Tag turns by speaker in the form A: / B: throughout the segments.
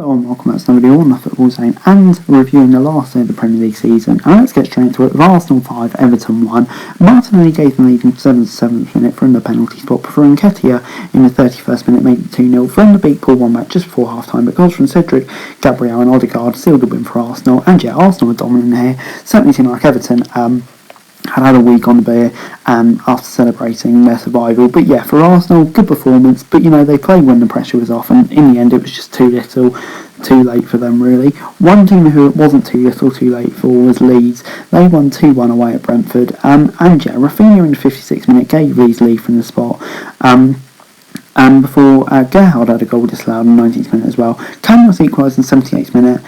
A: Hello and welcome back to another video on the Football Zone and reviewing the last day of the Premier League season. And let's get straight into it with Arsenal 5, Everton 1. Martinelli gave them lead in the 77th minute from the penalty spot before Nketiah in the 31st minute made it 2-0. Van der Beek pulled one back just before half time, but goals from Cedric, Gabriel and Odegaard sealed the win for Arsenal. And yeah, Arsenal were dominant here, certainly seemed like Everton had a week on the beer after celebrating their survival. But yeah, for Arsenal, good performance, but they played when the pressure was off, and in the end it was just too little, too late for them really. One team who it wasn't too little, too late for was Leeds. They won 2-1 away at Brentford, and yeah, Rafinha in the 56th minute gave Leeds lead from the spot. Before Gerrard had a goal disallowed in the 19th minute as well. Cameron equalised in the 78th minute,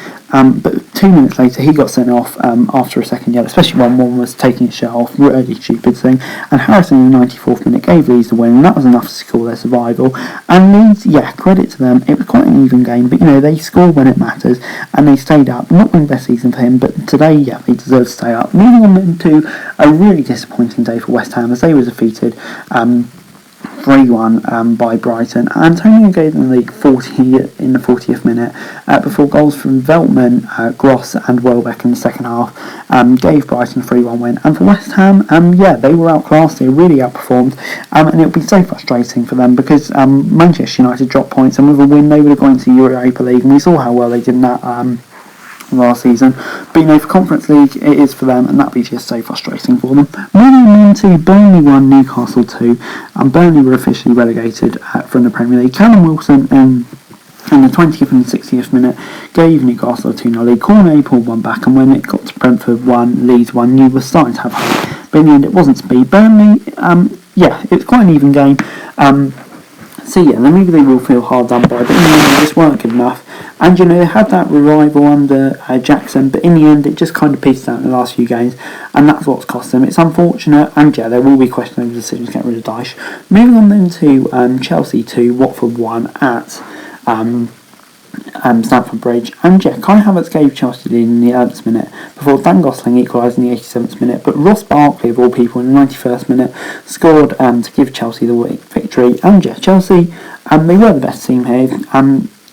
A: but 2 minutes later he got sent off after a second yellow, especially when one was taking his shirt off, really stupid thing. And Harrison in the 94th minute gave Leeds the win, and that was enough to secure their survival. And Leeds, yeah, credit to them, it was quite an even game, but they score when it matters, and they stayed up. Not the best season for him, but today, yeah, they deserve to stay up. Moving on then to a really disappointing day for West Ham as they were defeated 3-1 by Brighton. Antonio gave them the lead 40 in the 40th minute before goals from Veltman, Gross and Welbeck in the second half gave Brighton a 3-1 win. And for West Ham, yeah, they were outclassed, they really outperformed, and it would be so frustrating for them because Manchester United dropped points, and with a win they would have gone to Europa League, and we saw how well they did in that last season. But for Conference League it is for them, and that'd be just so frustrating for them. Moving on to Burnley 1, Newcastle 2, and Burnley were officially relegated from the Premier League. Callum Wilson in the 20th and 60th minute gave Newcastle a 2-0 lead. Cornet pulled one back, and when it got to Brentford 1, Leeds 1, you were starting to have hope, but in the end it wasn't to be. Burnley, yeah, it was quite an even game. So yeah, then maybe they will feel hard done by, but in the end they just weren't good enough. And they had that revival under Jackson, but in the end it just kind of petered out in the last few games, and that's what's cost them. It's unfortunate, and yeah, there will be questions over decisions to get rid of Dyche. Moving on then to Chelsea 2, Watford 1 at Stamford Bridge, and yeah, Kai Havertz gave Chelsea the lead in the 11th minute before Dan Gosling equalised in the 87th minute, but Ross Barkley of all people in the 91st minute scored to give Chelsea the victory. And yeah, Chelsea, they were the best team here.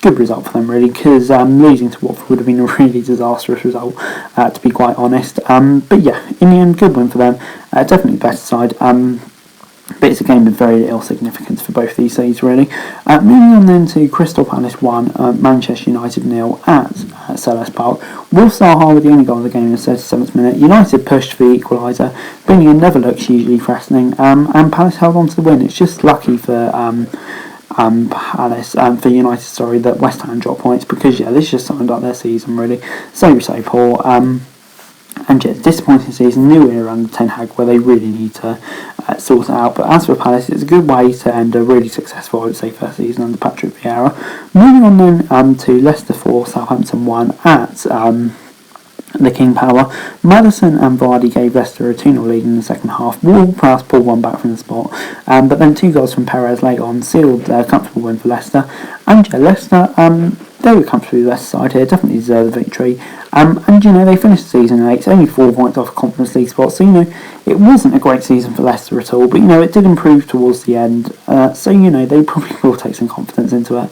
A: Good result for them really, because losing to Watford would have been a really disastrous result, to be quite honest. But yeah, in the end, good win for them. Definitely the better side. But it's a game of very little significance for both these sides really. Moving on then to Crystal Palace 1, Manchester United 0 at Selhurst Park. Will Zaha with the only goal of the game in the 37th minute. United pushed for the equaliser, bringing in never looks hugely threatening, and Palace held on to the win. It's just lucky for Palace, for United, that West Ham dropped points, because yeah, this just summed up their season really. So poor. And yeah, disappointing season, new era under Ten Hag, where they really need to sort it out. But as for Palace, it's a good way to end a really successful, I would say, first season under Patrick Vieira. Moving on then to Leicester 4, Southampton 1 at the King Power. Maddison and Vardy gave Leicester a 2-0 lead in the second half. Ward-Prowse pulled one back from the spot, but then 2 goals from Perez late on sealed a comfortable win for Leicester. And yeah, Leicester, they were comfortably the best side here, definitely deserve the victory. And they finished the season in 8th, only 4 points off a Conference League spot, so it wasn't a great season for Leicester at all, but it did improve towards the end, so they probably will take some confidence into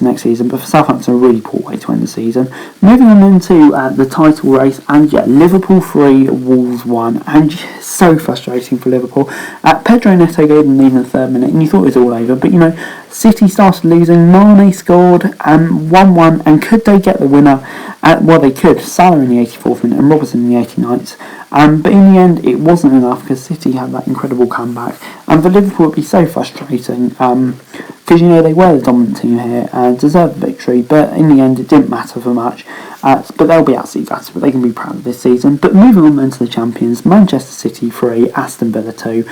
A: next season. But for Southampton, a really poor way to end the season. Moving on into the title race, and yeah, Liverpool 3, Wolves 1, and so frustrating for Liverpool. Pedro Neto gave them the lead in the 3rd minute, and you thought it was all over, but City started losing. Mane scored 1-1, and could they get the winner? Well, they could. Salah in the 84th minute and Robertson in the 89th. But in the end, it wasn't enough, because City had that incredible comeback. And for Liverpool, it would be so frustrating, because they were the dominant team here and deserved the victory. But in the end, it didn't matter for much. But they'll be absolutely gutted, but they can be proud of this season. But moving on then to the champions, Manchester City 3, Aston Villa 2.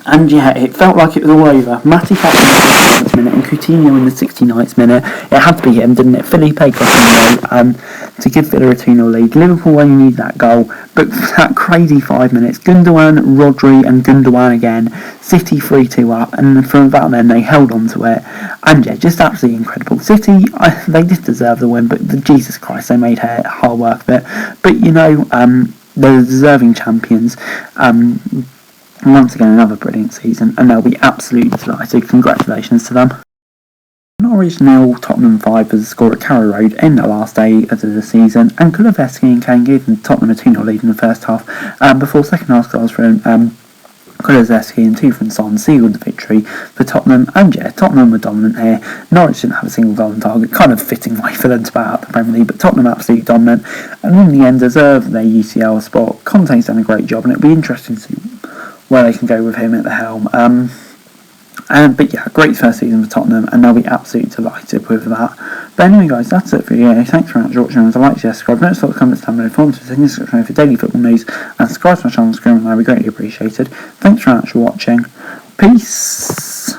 A: And yeah, it felt like it was all over. Matty Cash in the 67th minute and Coutinho in the 69th minute. It had to be him, didn't it? Felipe Coutinho to give Villa a 2-0 lead. Liverpool only need that goal, but for that crazy 5 minutes, Gundogan, Rodri and Gundogan again, City 3-2 up, and from about then they held on to it. And yeah, just absolutely incredible. City, they did deserve the win, but Jesus Christ, they made hard work of it. But they're deserving champions. Once again, another brilliant season, and they'll be absolutely delighted. Congratulations to them. Norwich 0, Tottenham 5 was the score at Carrow Road in the last day of the season, and Kulusevski and Kane gave Tottenham a 2-0 lead in the first half, before second half goals from Kulusevski and 2 from Son sealed the victory for Tottenham. And yeah, Tottenham were dominant here. Norwich didn't have a single goal on target, kind of fitting way for them to bat out the Premier League, but Tottenham absolutely dominant, and in the end deserved their UCL spot. Conte's done a great job, and it'll be interesting to see where they can go with him at the helm. But yeah, great first season for Tottenham, and they'll be absolutely delighted with that. But anyway, guys, that's it for you. Thanks very much for watching. As I like to subscribe, notice the comments down below, follow me to the description for daily football news, and subscribe to my channel on the screen, and that would be greatly appreciated. Thanks very much for watching. Peace.